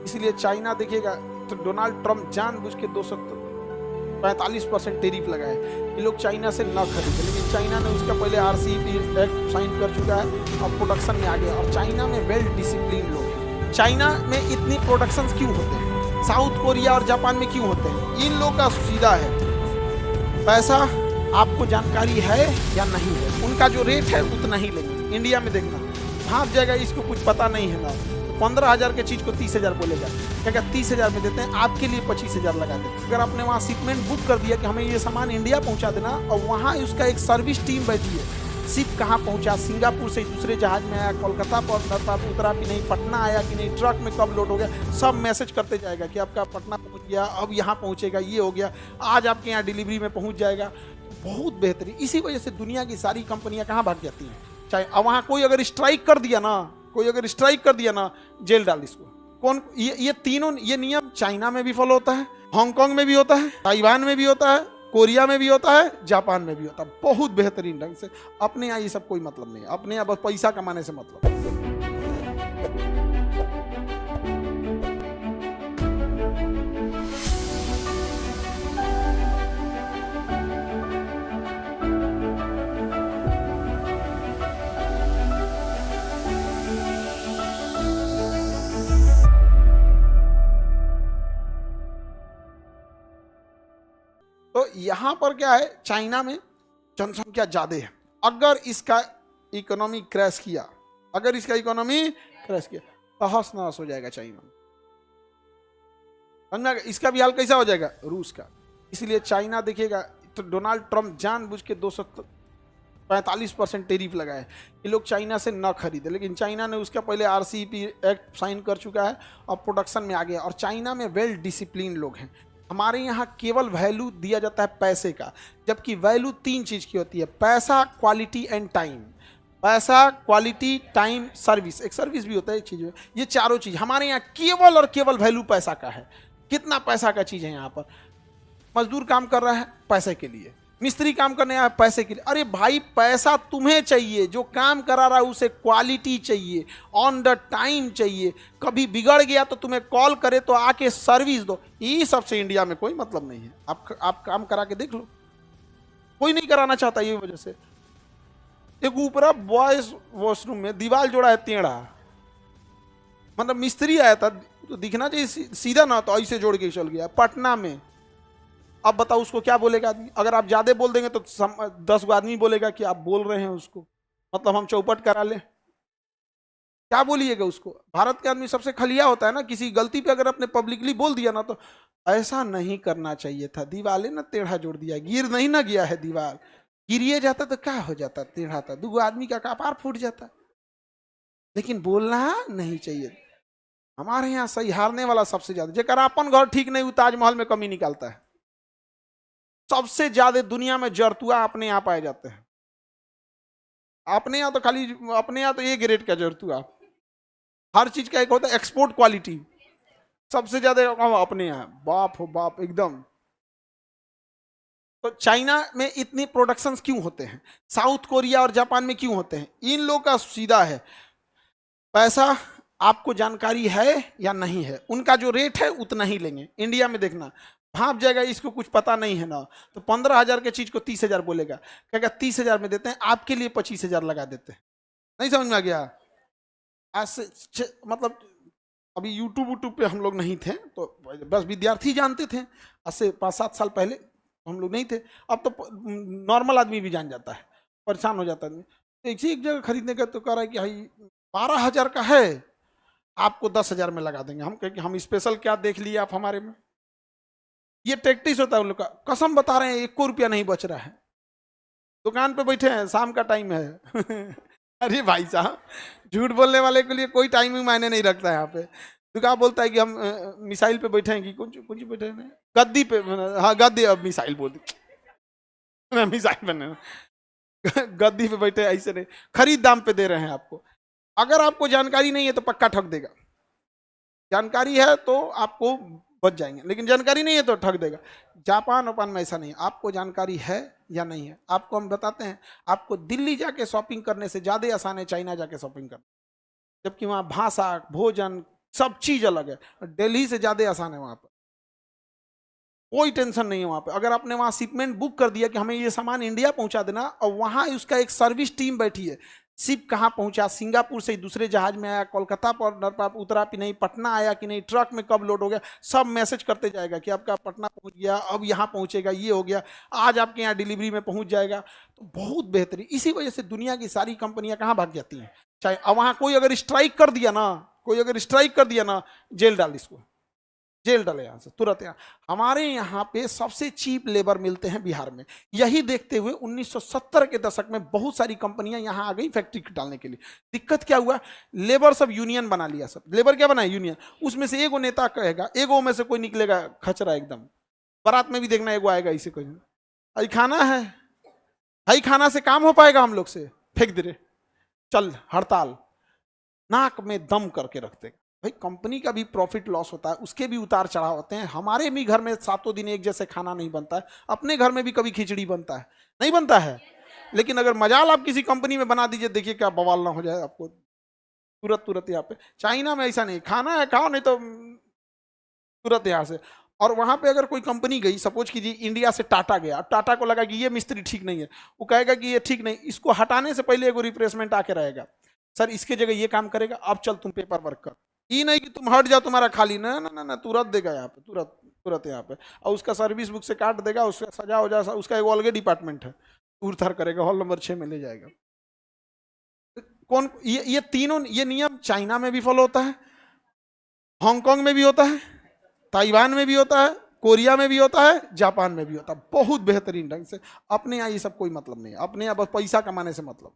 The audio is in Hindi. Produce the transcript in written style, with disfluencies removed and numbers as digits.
इसलिए चाइना देखिएगा तो डोनाल्ड ट्रंप जानबूझ के 245% टैरिफ लगाए ये लोग चाइना से न खरीदे, लेकिन चाइना ने उसका पहले RCEP एक्ट साइन कर चुका है और प्रोडक्शन में आ गया। और चाइना में वेल डिसिप्लिन लोग हैं। चाइना में इतनी प्रोडक्शन क्यों होते हैं, साउथ कोरिया और जापान में क्यों होते हैं? इन लोग का सीधा है, पैसा आपको जानकारी है या नहीं है, उनका जो रेट है उतना ही लेंगे। इंडिया में देखना भाग जाएगा, इसको कुछ पता नहीं है ना, 15,000 के चीज को 30,000 बोलेगा, क्या 30,000 में देते हैं, आपके लिए 25,000 लगा देते हैं। अगर आपने वहाँ शिपमेंट बुक कर दिया कि हमें ये सामान इंडिया पहुँचा देना, और वहाँ उसका एक सर्विस टीम बैठी है, शिप कहाँ पहुँचा, सिंगापुर से दूसरे जहाज में आया, कोलकाता पर उतरा कि नहीं, पटना आया कि नहीं, ट्रक में कब लोड हो गया, सब मैसेज करते जाएगा कि आपका पटना पहुँच गया, अब यहाँ पहुँचेगा, ये हो गया, आज आपके यहाँ डिलीवरी में पहुँच जाएगा। बहुत बेहतरीन। इसी वजह से दुनिया की सारी कंपनियां कहाँ भाग जाती हैं, चाहे वहां कोई अगर स्ट्राइक कर दिया ना, जेल डाल इसको। कौन ये तीनों ये नियम चाइना में भी फॉलो होता है, हांगकांग में भी होता है, ताइवान में भी होता है, कोरिया में भी होता है, जापान में भी होता है, बहुत बेहतरीन ढंग से। अपने यहाँ ये सब कोई मतलब नहीं है, अपने यहाँ बस पैसा कमाने से मतलब है। तो यहां पर क्या है, चाइना में जनसंख्या ज्यादा है। अगर इसका इकोनॉमी क्रैश किया, तहस नहस हो जाएगा चाइना। समझा? इसका भी हाल कैसा हो जाएगा, रूस का। इसलिए चाइना देखिएगा तो डोनाल्ड ट्रंप जानबूझ के 245% टैरिफ लगाए ये लोग चाइना से न खरीदे, लेकिन चाइना ने उसका पहले RCEP एक्ट साइन कर चुका है और प्रोडक्शन में आ गया। और चाइना में वेल डिसिप्लिन लोग हैं। हमारे यहाँ केवल वैल्यू दिया जाता है पैसे का, जबकि वैल्यू 3 चीज की होती है, पैसा, क्वालिटी एंड टाइम। पैसा, क्वालिटी, टाइम, सर्विस, एक सर्विस भी होता है एक चीज में। ये चारों चीज हमारे यहाँ केवल और केवल वैल्यू पैसा का है। कितना पैसा का चीज है यहाँ पर, मजदूर काम कर रहा है पैसे के लिए, मिस्त्री काम करने आया पैसे के लिए। अरे भाई पैसा तुम्हें चाहिए, जो काम करा रहा है उसे क्वालिटी चाहिए, ऑन द टाइम चाहिए, कभी बिगड़ गया तो तुम्हें कॉल करे तो आके सर्विस दो। ये सबसे इंडिया में कोई मतलब नहीं है। आप काम करा के देख लो, कोई नहीं कराना चाहता। ये वजह से एक ऊपरा बॉयज वॉशरूम में दीवार जोड़ा है टेढ़ा, मतलब मिस्त्री आया था तो दिखना चाहिए सीधा ना, तो ऐसे जोड़ के चल गया पटना में। अब बताओ उसको क्या बोलेगा आदमी? अगर आप ज्यादा बोल देंगे तो 10 गो आदमी बोलेगा कि आप बोल रहे हैं उसको, मतलब हम चौपट करा ले। क्या बोलिएगा उसको? भारत के आदमी सबसे खलिया होता है ना, किसी गलती पे अगर आपने पब्लिकली बोल दिया ना, तो ऐसा नहीं करना चाहिए था। दीवाले ना टेढ़ा जोड़ दिया, गिर नहीं ना गया है दीवार, गिरिए जाता तो क्या हो जाता, टेढ़ा था, 2 आदमी का कपार फूट जाता। लेकिन बोलना नहीं चाहिए। हमारे यहाँ सही हारने वाला सबसे ज्यादा, जेकर अपन घर ठीक नहीं, ताजमहल में कमी निकालता है। सबसे ज्यादा दुनिया में जरतुआ अपने यहाँ पाए जाते हैं। अपने यहाँ तो खाली, अपने यहाँ तो ये ग्रेड का जरतुआ, हर चीज का एक होता है एक्सपोर्ट क्वालिटी, सबसे ज्यादा अपने यहाँ। बाप हो बाप एकदम। तो चाइना में इतनी प्रोडक्शंस क्यों होते हैं, साउथ कोरिया और जापान में क्यों होते हैं? इन लोग का सीधा है, पैसा आपको जानकारी है या नहीं है, उनका जो रेट है उतना ही लेंगे। इंडिया में देखना भाग जाएगा, इसको कुछ पता नहीं है ना, तो 15,000 के चीज को 30,000 बोलेगा, क्या 30,000 में देते हैं, आपके लिए 25,000 लगा देते हैं। नहीं समझ में आ गया? मतलब अभी यूट्यूब पे हम लोग नहीं थे, तो बस विद्यार्थी जानते थे। आज से 5-7 साल पहले हम लोग नहीं थे। अब तो नॉर्मल आदमी भी जान जाता है, परेशान हो जाता है। एक जगह खरीदने का तो कह रहा है कि भाई 12,000 का है, आपको 10,000 में लगा देंगे। हम कहें कि हम स्पेशल क्या देख लिए आप हमारे में? ये टैक्टिस होता है उन लोग का। कसम बता रहे हैं, 1 रुपया नहीं बच रहा है। दुकान पे बैठे हैं, शाम का टाइम है। अरे भाई साहब, झूठ बोलने वाले के लिए कोई टाइमिंग मायने नहीं रखता है। यहाँ पे दुकान बोलता है कि हम मिसाइल पे बैठे हैं, कि कौन सी बैठे हैं, गद्दी पे। हाँ गद्दी, अब मिसाइल बोल दी, मिसाइल बने, गद्दी पे बैठे, ऐसे नहीं, खरीद दाम पे दे रहे हैं आपको। अगर आपको जानकारी नहीं है तो पक्का ठग देगा। जानकारी है तो आपको बच जाएंगे, लेकिन जानकारी नहीं है तो ठग देगा। जापान ओपान में ऐसा नहीं, आपको जानकारी है या नहीं है। आपको हम बताते हैं, आपको दिल्ली जाके शॉपिंग करने से ज्यादा आसान है चाइना जाके शॉपिंग करना, जबकि वहाँ भाषा, भोजन, सब चीज अलग है, दिल्ली से ज्यादा आसान है वहां पर, कोई टेंशन नहीं है वहां पे। अगर आपने वहां शिपमेंट बुक कर दिया कि हमें ये सामान इंडिया पहुंचा देना, और वहां उसका एक सर्विस टीम बैठी है, शिप कहाँ पहुंचा, सिंगापुर से दूसरे जहाज में आया, कोलकाता पर उतरा कि नहीं, पटना आया कि नहीं, ट्रक में कब लोड हो गया, सब मैसेज करते जाएगा कि आपका पटना पहुंच गया, अब यहाँ पहुंचेगा, ये हो गया, आज आपके यहाँ डिलीवरी में पहुंच जाएगा। तो बहुत बेहतरीन। इसी वजह से दुनिया की सारी कंपनियां कहाँ भाग जाती हैं, चाहे अब वहां कोई अगर स्ट्राइक कर दिया ना, कोई अगर स्ट्राइक कर दिया ना, जेल डाल इसको, जेल डाले यहाँ से तुरंत। यहाँ हमारे यहाँ पे सबसे चीप लेबर मिलते हैं बिहार में। यही देखते हुए 1970 के दशक में बहुत सारी कंपनियां यहाँ आ गई फैक्ट्री डालने के लिए। दिक्कत क्या हुआ, लेबर सब यूनियन बना लिया, सब लेबर क्या बनाए, यूनियन। उसमें से एगो नेता कहेगा, एगो में से कोई निकलेगा खचरा एकदम, बारात में भी देखना एगो आएगा, इसे कोई भाई खाना है, भाई खाना से काम हो पाएगा हम लोग से, फेंक दे रहे, चल हड़ताल, नाक में दम करके रखते। भाई कंपनी का भी प्रॉफिट लॉस होता है, उसके भी उतार चढ़ाव होते हैं। हमारे भी घर में 7 दिन एक जैसे खाना नहीं बनता है, अपने घर में भी कभी खिचड़ी बनता है, नहीं बनता है। लेकिन अगर मजाल आप किसी कंपनी में बना दीजिए, देखिए क्या बवाल ना हो जाए आपको तुरंत तुरंत। यहाँ पे चाइना में ऐसा नहीं, खाना है खाओ, नहीं तो तुरंत यहाँ से। और वहां पे अगर कोई कंपनी गई, सपोज कीजिए इंडिया से टाटा गया, टाटा को लगा कि ये मिस्त्री ठीक नहीं है, वो कहेगा कि ये ठीक नहीं, इसको हटाने से पहले एगो रिप्लेसमेंट आके रहेगा, सर इसके जगह ये काम करेगा, अब चल तुम पेपर वर्क कर, ये नहीं कि तुम हट जाओ तुम्हारा खाली, ना ना ना ना, तुरंत देगा यहाँ पे, तुरंत तुरंत यहाँ पे। और उसका सर्विस बुक से काट देगा, उसका सजा हो जाए, उसका एक अलग डिपार्टमेंट है, टूर थार करेगा, हॉल नंबर 6 में ले जाएगा। कौन ये तीनों, ये नियम चाइना में भी फॉलो होता है, हांगकांग में भी होता है, ताइवान में भी होता है, कोरिया में भी होता है, जापान में भी होता है, बहुत बेहतरीन ढंग से। अपने यहाँ ये सब कोई मतलब नहीं है, अपने यहाँ बस पैसा कमाने से मतलब।